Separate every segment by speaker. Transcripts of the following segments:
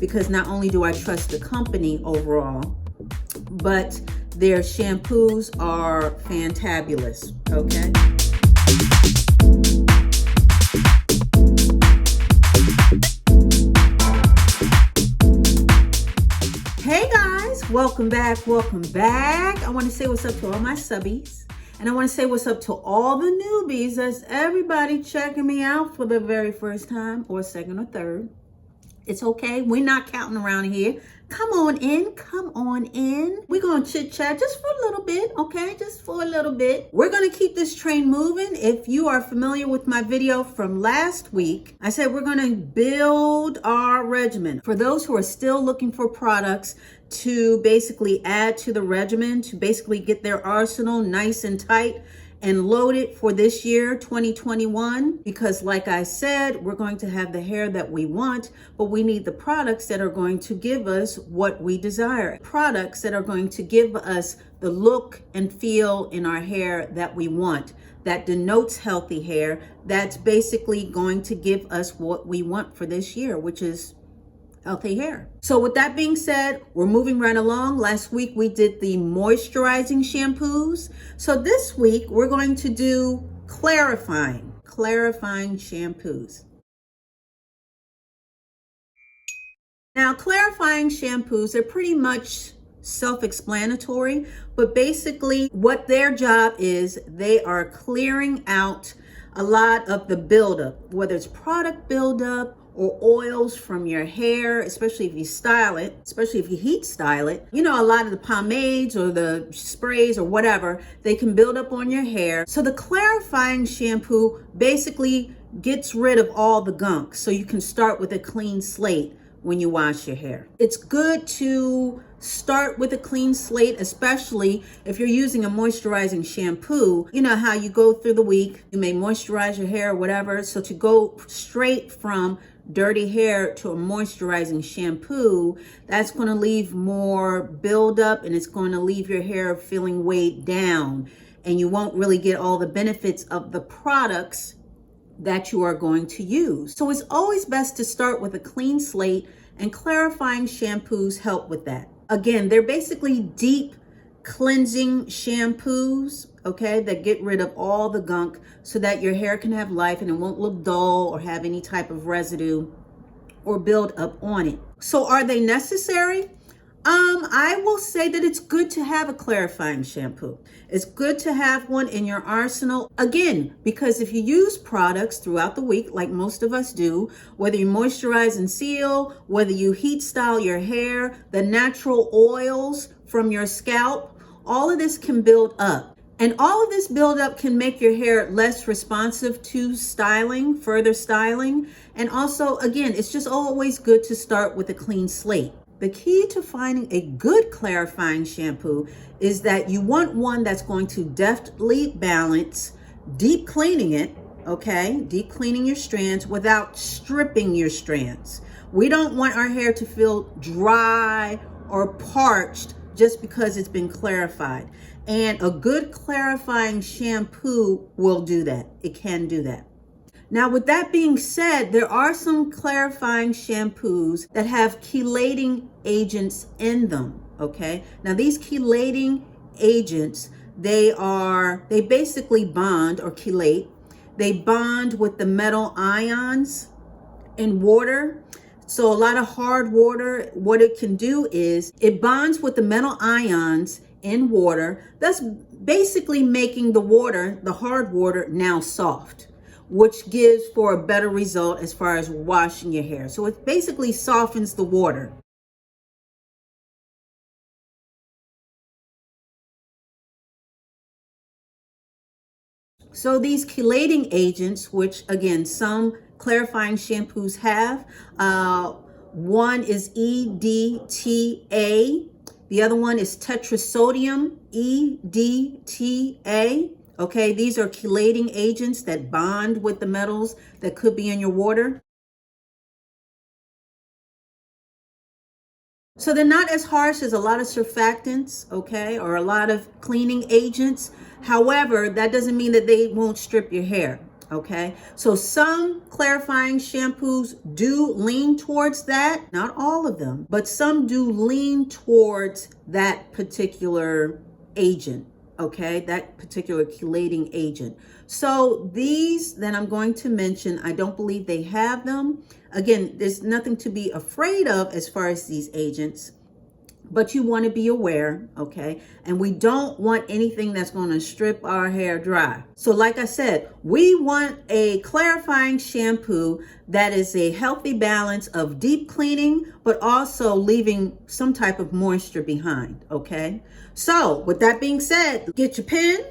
Speaker 1: because not only do I trust the company overall, but their shampoos are fantabulous, okay? Hey guys, welcome back, welcome back. I want to say what's up to all my subbies, and I want to say what's up to all the newbies. That's everybody checking me out for the very first time, or second or third. It's okay, we're not counting around here. Come on in, come on in. We're gonna chit chat just for a little bit, okay? Just for a little bit. We're gonna keep this train moving. If you are familiar with my video from last week, I said we're gonna build our regimen. For those who are still looking for products to basically add to the regimen, to basically get their arsenal nice and tight and loaded for this year, 2021, because like I said, we're going to have the hair that we want, but we need the products that are going to give us what we desire. Products that are going to give us the look and feel in our hair that we want, that denotes healthy hair, that's basically going to give us what we want for this year, which is healthy hair. So with that being said, we're moving right along. Last week we did the moisturizing shampoos. So this week we're going to do clarifying shampoos. Now, clarifying shampoos, they're pretty much self-explanatory, but basically what their job is, they are clearing out a lot of the buildup, whether it's product buildup or oils from your hair, especially if you style it, especially if you heat style it. You know, a lot of the pomades or the sprays or whatever, they can build up on your hair. So the clarifying shampoo basically gets rid of all the gunk, so you can start with a clean slate when you wash your hair. It's good to start with a clean slate, especially if you're using a moisturizing shampoo. You know how you go through the week, you may moisturize your hair or whatever. So to go straight from dirty hair to a moisturizing shampoo, that's going to leave more buildup, and it's going to leave your hair feeling weighed down, and you won't really get all the benefits of the products that you are going to use. So it's always best to start with a clean slate, and clarifying shampoos help with that. Again, they're basically deep cleansing shampoos, okay, that get rid of all the gunk so that your hair can have life and it won't look dull or have any type of residue or build up on it. So are they necessary? I will say that it's good to have a clarifying shampoo. It's good to have one in your arsenal. Again, because if you use products throughout the week, like most of us do, whether you moisturize and seal, whether you heat style your hair, the natural oils from your scalp, all of this can build up. And all of this buildup can make your hair less responsive to styling, further styling. And also, again, it's just always good to start with a clean slate. The key to finding a good clarifying shampoo is that you want one that's going to deftly balance deep cleaning it, okay? Deep cleaning your strands without stripping your strands. We don't want our hair to feel dry or parched just because it's been clarified. And a good clarifying shampoo will do that. It can do that. Now, with that being said, there are some clarifying shampoos that have chelating agents in them, okay? Now, these chelating agents, they basically bond or chelate. They bond with the metal ions in water. So a lot of hard water, what it can do is it bonds with the metal ions in water. That's basically making the water, the hard water, now soft, which gives for a better result as far as washing your hair. So it basically softens the water. So these chelating agents, which again, some clarifying shampoos have, one is EDTA, the other one is tetrasodium EDTA. Okay, these are chelating agents that bond with the metals that could be in your water. So they're not as harsh as a lot of surfactants, okay, or a lot of cleaning agents. However, that doesn't mean that they won't strip your hair, Okay, so some clarifying shampoos do lean towards that, not all of them, but some do lean towards that particular agent. Okay, that particular chelating agent. So these that I'm going to mention, I don't believe they have them. Again, there's nothing to be afraid of as far as these agents, but you want to be aware, okay? And we don't want anything that's going to strip our hair dry. So like I said, we want a clarifying shampoo that is a healthy balance of deep cleaning, but also leaving some type of moisture behind, okay? So with that being said, get your pen.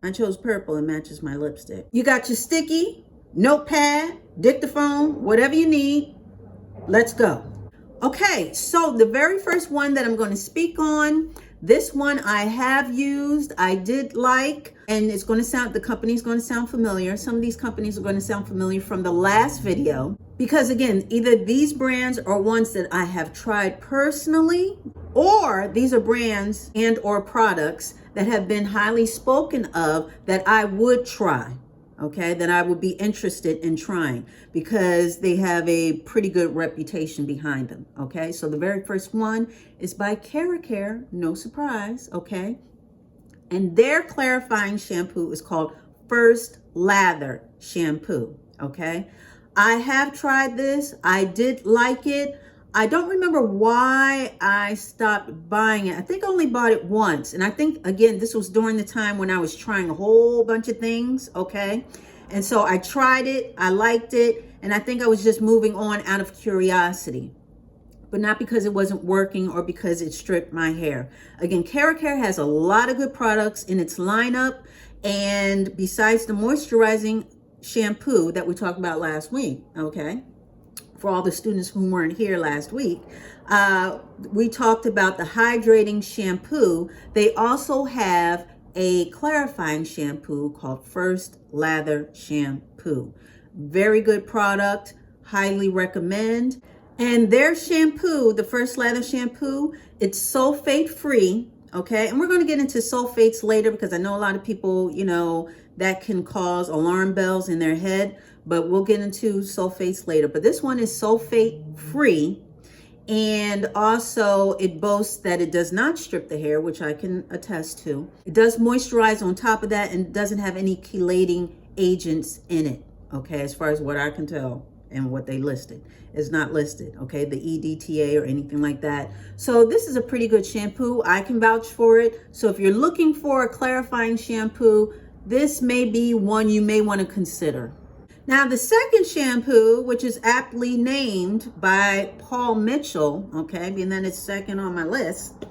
Speaker 1: I chose purple, it matches my lipstick. You got your sticky, notepad, dictaphone, whatever you need. Let's go. Okay, so the very first one that I'm going to speak on, this one I have used, I did like, and it's going to sound, the company's going to sound familiar. Some of these companies are going to sound familiar from the last video, because again, either these brands are ones that I have tried personally, or these are brands and or products that have been highly spoken of that I would try. Okay, that I would be interested in trying because they have a pretty good reputation behind them. Okay, so the very first one is by KeraCare, no surprise. Okay, and their clarifying shampoo is called First Lather Shampoo. Okay, I have tried this, I did like it. I don't remember why I stopped buying it. I think I only bought it once. And I think, again, this was during the time when I was trying a whole bunch of things, okay? And so I tried it, I liked it, and I think I was just moving on out of curiosity. But not because it wasn't working or because it stripped my hair. Again, KeraCare has a lot of good products in its lineup. And besides the moisturizing shampoo that we talked about last week, okay? For all the students who weren't here last week, we talked about the hydrating shampoo. They also have a clarifying shampoo called First Lather Shampoo. Very good product, highly recommend. And their shampoo, the First Lather Shampoo, it's sulfate free, okay? And we're going to get into sulfates later because I know a lot of people, you know, that can cause alarm bells in their head. But we'll get into sulfates later. But this one is sulfate free. And also it boasts that it does not strip the hair, which I can attest to. It does moisturize on top of that and doesn't have any chelating agents in it. Okay, as far as what I can tell and what they listed. It's not listed, okay, the EDTA or anything like that. So this is a pretty good shampoo. I can vouch for it. So if you're looking for a clarifying shampoo, this may be one you may want to consider. Now, the second shampoo, which is aptly named by Paul Mitchell, okay, being that it's second on my list,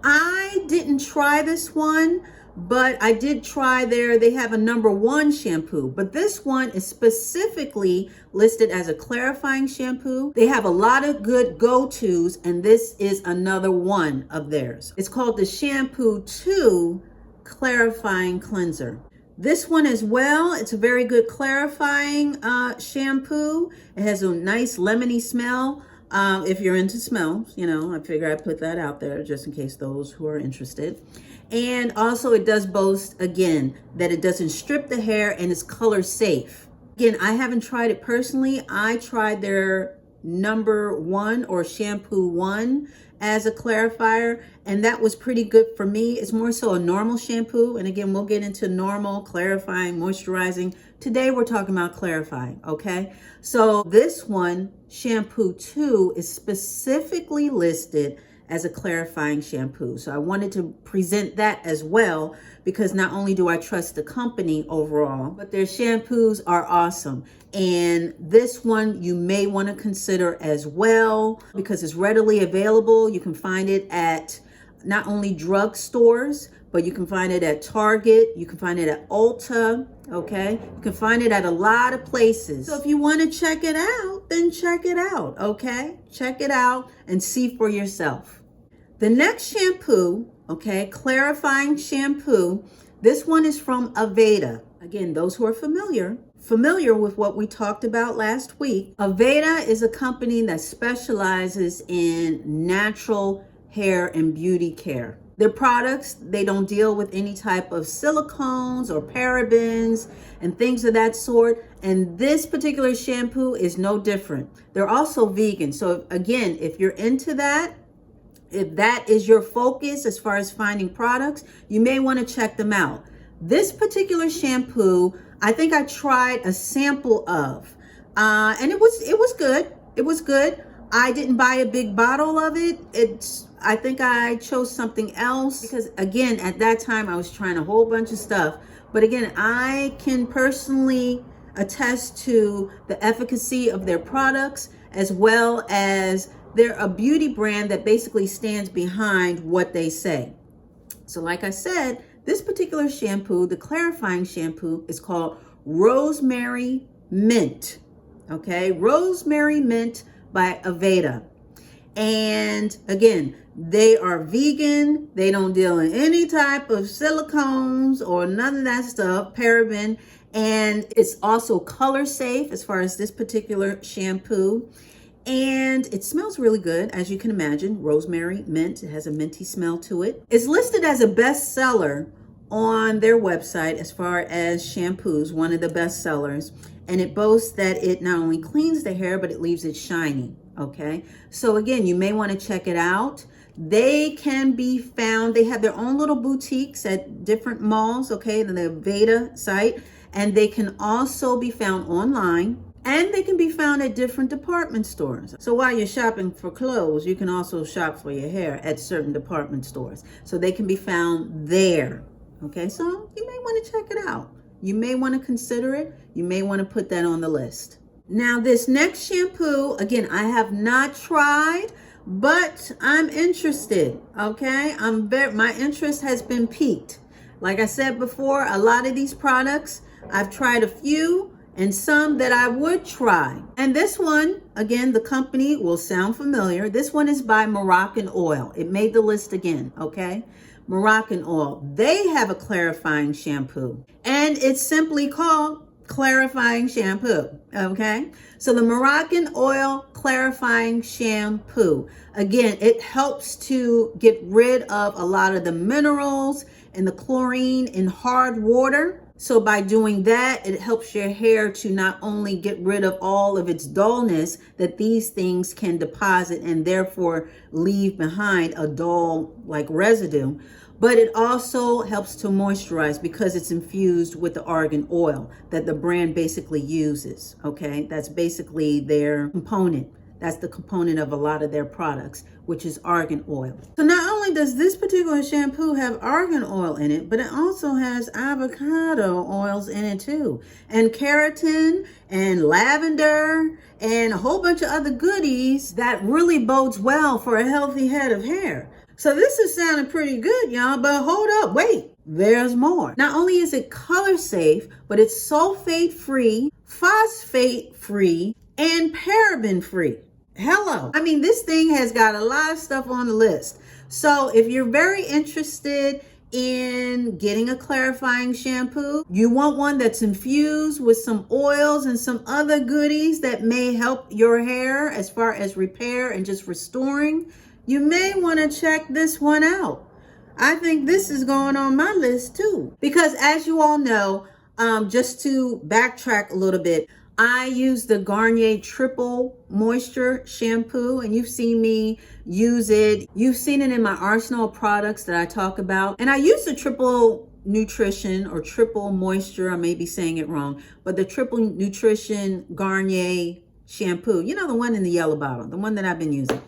Speaker 1: I didn't try this one, but I did try they have a #1 shampoo, but this one is specifically listed as a clarifying shampoo. They have a lot of good go-tos, and this is another one of theirs. It's called the Shampoo 2 Clarifying Cleanser. This one as well, it's a very good clarifying shampoo. It has a nice lemony smell. If you're into smells, you know, I figure I'd put that out there just in case those who are interested. And also it does boast, again, that it doesn't strip the hair and it's color safe. Again, I haven't tried it personally. I tried their #1 or shampoo 1 as a clarifier, and that was pretty good for me. It's more so a normal shampoo, and again, we'll get into normal, clarifying, moisturizing. Today we're talking about clarifying, okay? So this one, Shampoo 2, is specifically listed as a clarifying shampoo. So I wanted to present that as well, because not only do I trust the company overall, but their shampoos are awesome. And this one you may want to consider as well because it's readily available. You can find it at not only drugstores, but you can find it at Target. You can find it at Ulta, okay? You can find it at a lot of places. So if you want to check it out, then check it out, okay? Check it out and see for yourself. The next shampoo, okay, clarifying shampoo, this one is from Aveda. Again, those who are familiar with what we talked about last week. Aveda is a company that specializes in natural hair and beauty care. Their products, they don't deal with any type of silicones or parabens and things of that sort. And this particular shampoo is no different. They're also vegan. So again, if you're into that, if that is your focus as far as finding products, you may want to check them out. This particular shampoo, I think I tried a sample of, and it was good. It was good. I didn't buy a big bottle of it. I think I chose something else because again, at that time I was trying a whole bunch of stuff. But again, I can personally attest to the efficacy of their products, as well as they're a beauty brand that basically stands behind what they say. So like I said, this particular shampoo, the clarifying shampoo, is called Rosemary Mint. Okay, Rosemary Mint by Aveda. And again, they are vegan. They don't deal in any type of silicones or none of that stuff, paraben. And it's also color safe as far as this particular shampoo. And it smells really good, as you can imagine. Rosemary mint, it has a minty smell to it. It's listed as a bestseller on their website as far as shampoos, one of the best sellers. And it boasts that it not only cleans the hair, but it leaves it shiny. Okay, so again, you may want to check it out. They can be found, they have their own little boutiques at different malls, okay, the Aveda site, and they can also be found online, and they can be found at different department stores. So while you're shopping for clothes, you can also shop for your hair at certain department stores. So they can be found there, okay, so you may want to check it out. You may want to consider it. You may want to put that on the list. Now this next shampoo, again, I have not tried, but I'm interested, okay? My interest has been piqued. Like I said before, a lot of these products, I've tried a few and some that I would try. And this one, again, the company will sound familiar. This one is by Moraccanoil. It made the list again, okay? Moraccanoil. They have a clarifying shampoo, and it's simply called clarifying shampoo. Okay, so the Moraccanoil clarifying shampoo, again, it helps to get rid of a lot of the minerals and the chlorine in hard water. So by doing that, it helps your hair to not only get rid of all of its dullness that these things can deposit and therefore leave behind a dull like residue, but it also helps to moisturize because it's infused with the argan oil that the brand basically uses, okay? That's basically their component. That's the component of a lot of their products, which is argan oil. So not only does this particular shampoo have argan oil in it, but it also has avocado oils in it too, and keratin and lavender and a whole bunch of other goodies that really bodes well for a healthy head of hair. So this is sounding pretty good, y'all, but hold up, wait, there's more. Not only is it color safe, but it's sulfate free, phosphate free, and paraben free. Hello. I mean, this thing has got a lot of stuff on the list. So if you're very interested in getting a clarifying shampoo, you want one that's infused with some oils and some other goodies that may help your hair as far as repair and just restoring, you may want to check this one out. I think this is going on my list too, because as you all know, just to backtrack a little bit, I use the Garnier Triple Moisture Shampoo, and you've seen me use it. You've seen it in my arsenal of products that I talk about. And I use the Triple Nutrition or Triple Moisture, I may be saying it wrong, but the Triple Nutrition Garnier Shampoo, you know, the one in the yellow bottle, the one that I've been using.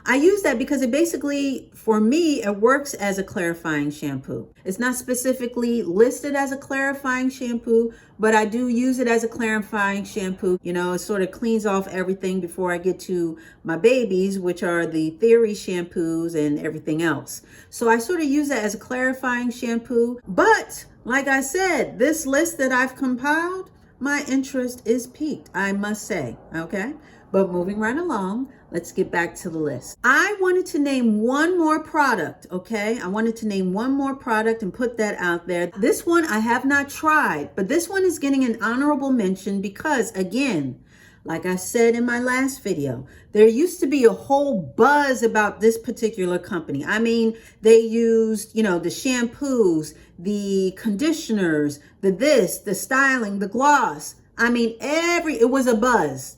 Speaker 1: I use that because it basically, for me, it works as a clarifying shampoo. It's not specifically listed as a clarifying shampoo, but I do use it as a clarifying shampoo. You know, it sort of cleans off everything before I get to my babies, which are the Theory shampoos and everything else. So I sort of use it as a clarifying shampoo. But like I said, this list that I've compiled, my interest is piqued, I must say, okay? But moving right along, let's get back to the list. I wanted to name one more product, okay? I wanted to name one more product and put that out there. This one I have not tried, but this one is getting an honorable mention because, again, Like I said in my last video, there used to be a whole buzz about this particular company. I mean, they used, the shampoos, the conditioners, the styling, the gloss. I mean, it was a buzz.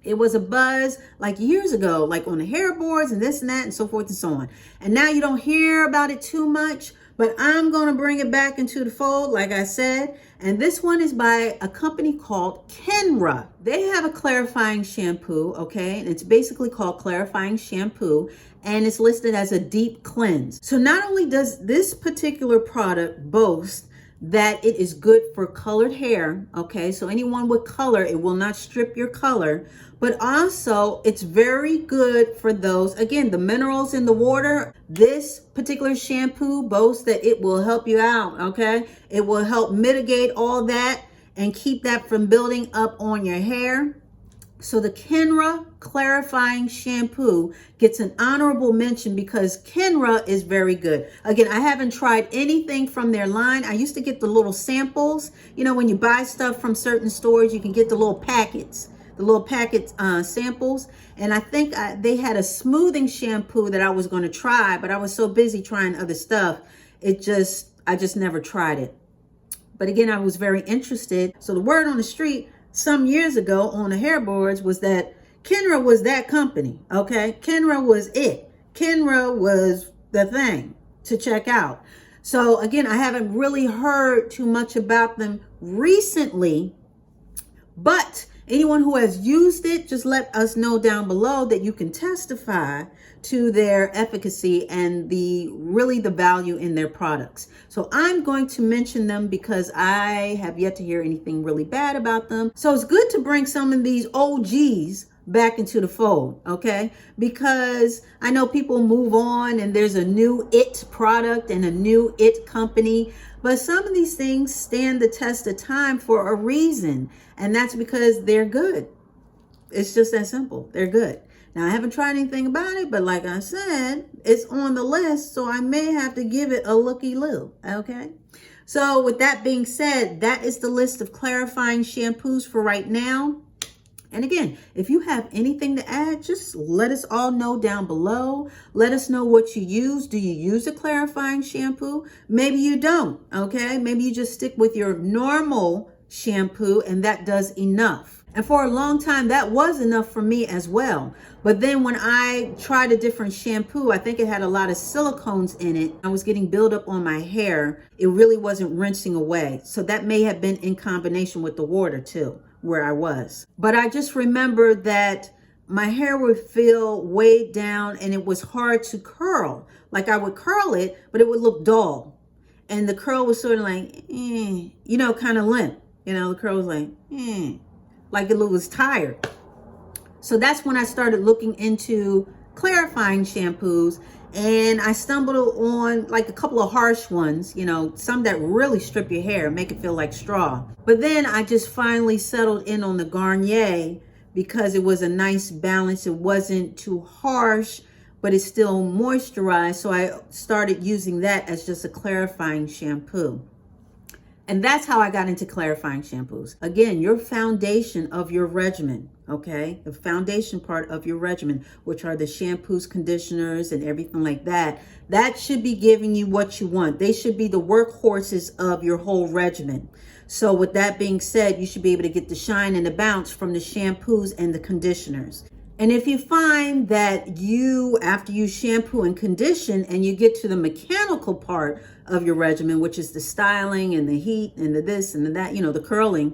Speaker 1: It was a buzz like years ago, like on the hair boards and this and that and so forth and so on. And now you don't hear about it too much, but I'm going to bring it back into the fold, like I said. And this one is by a company called Kenra. They have a clarifying shampoo, okay? And it's basically called Clarifying Shampoo, and it's listed as a deep cleanse. So not only does this particular product boast that it is good for colored hair, okay? So anyone with color, it will not strip your color, but also it's very good for those, again, the minerals in the water. This particular shampoo boasts that it will help you out, okay? It will help mitigate all that and keep that from building up on your hair. So the Kenra Clarifying Shampoo gets an honorable mention because Kenra is very good. Again, I haven't tried anything from their line. I used to get the little samples. When you buy stuff from certain stores, you can get the little packets, samples. And I think they had a smoothing shampoo that I was going to try, but I was so busy trying other stuff. I just never tried it. But again, I was very interested. So the word on the street some years ago on the hair boards was that Kenra was that company, okay? Kenra was it. Kenra was the thing to check out. So again, I haven't really heard too much about them recently, but anyone who has used it, just let us know down below that you can testify to their efficacy and the value in their products. So I'm going to mention them because I have yet to hear anything really bad about them. So it's good to bring some of these OGs back into the fold, okay? Because I know people move on and there's a new it product and a new it company, but some of these things stand the test of time for a reason, and that's because they're good. It's just that simple. They're good. Now, I haven't tried anything about it, but like I said, it's on the list, so I may have to give it a looky-loo, okay? So with that being said, that is the list of clarifying shampoos for right now. And again, if you have anything to add, just let us all know down below. Let us know what you use. Do you use a clarifying shampoo? Maybe you don't, okay? Maybe you just stick with your normal shampoo and that does enough. And for a long time, that was enough for me as well. But then when I tried a different shampoo, I think it had a lot of silicones in it. I was getting buildup on my hair. It really wasn't rinsing away. So that may have been in combination with the water too, where I was. But I just remember that my hair would feel weighed down and it was hard to curl. Like I would curl it, but it would look dull. And the curl was sort of like, kind of limp. The curl was like it was tired. So that's when I started looking into clarifying shampoos, and I stumbled on like a couple of harsh ones, some that really strip your hair, make it feel like straw. But then I just finally settled in on the Garnier because it was a nice balance. It wasn't too harsh, but it still moisturized. So I started using that as just a clarifying shampoo. And that's how I got into clarifying shampoos. Again, your foundation of your regimen, okay? The foundation part of your regimen, which are the shampoos, conditioners, and everything like that, that should be giving you what you want. They should be the workhorses of your whole regimen. So with that being said, you should be able to get the shine and the bounce from the shampoos and the conditioners. And if you find that after you shampoo and condition and you get to the mechanical part of your regimen, which is the styling and the heat and the this and the that, the curling,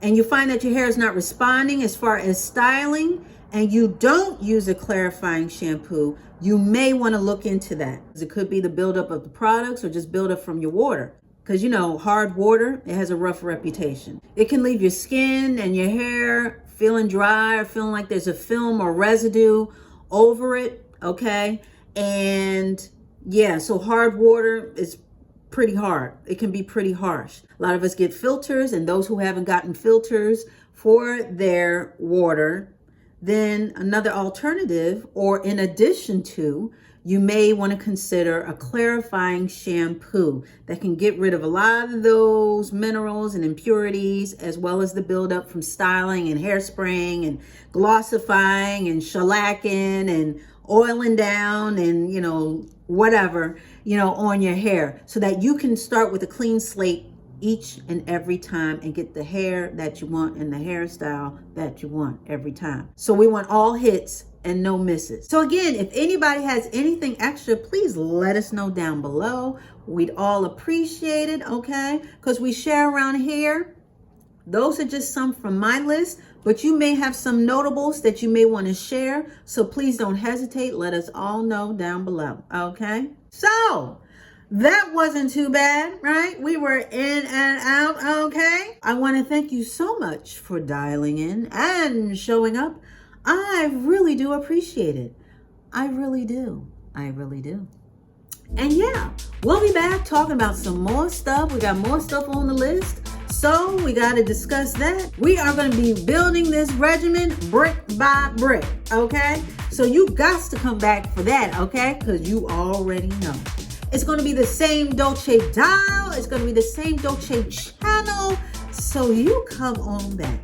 Speaker 1: and you find that your hair is not responding as far as styling and you don't use a clarifying shampoo, you may want to look into that. It could be the buildup of the products or just buildup from your water. Because, hard water, it has a rough reputation. It can leave your skin and your hair feeling dry or feeling like there's a film or residue over it, okay? And yeah, so hard water is pretty hard. It can be pretty harsh. A lot of us get filters, and those who haven't gotten filters for their water, then another alternative, or in addition to, you may want to consider a clarifying shampoo that can get rid of a lot of those minerals and impurities, as well as the buildup from styling and hairspraying and glossifying and shellacking and oiling down and, whatever, on your hair, so that you can start with a clean slate each and every time and get the hair that you want and the hairstyle that you want every time. So we want all hits and no misses. So again, if anybody has anything extra, please let us know down below. We'd all appreciate it, okay? Because we share around here. Those are just some from my list, but you may have some notables that you may want to share. So please don't hesitate. Let us all know down below, okay? So that wasn't too bad, right? We were in and out, okay? I want to thank you so much for dialing in and showing up. I really do appreciate it. I really do. I really do. And yeah, we'll be back talking about some more stuff. We got more stuff on the list, so we got to discuss that. We are going to be building this regimen brick by brick, okay? So you got to come back for that, okay? Because you already know. It's going to be the same Dolce dial. It's going to be the same Dolce channel. So you come on back.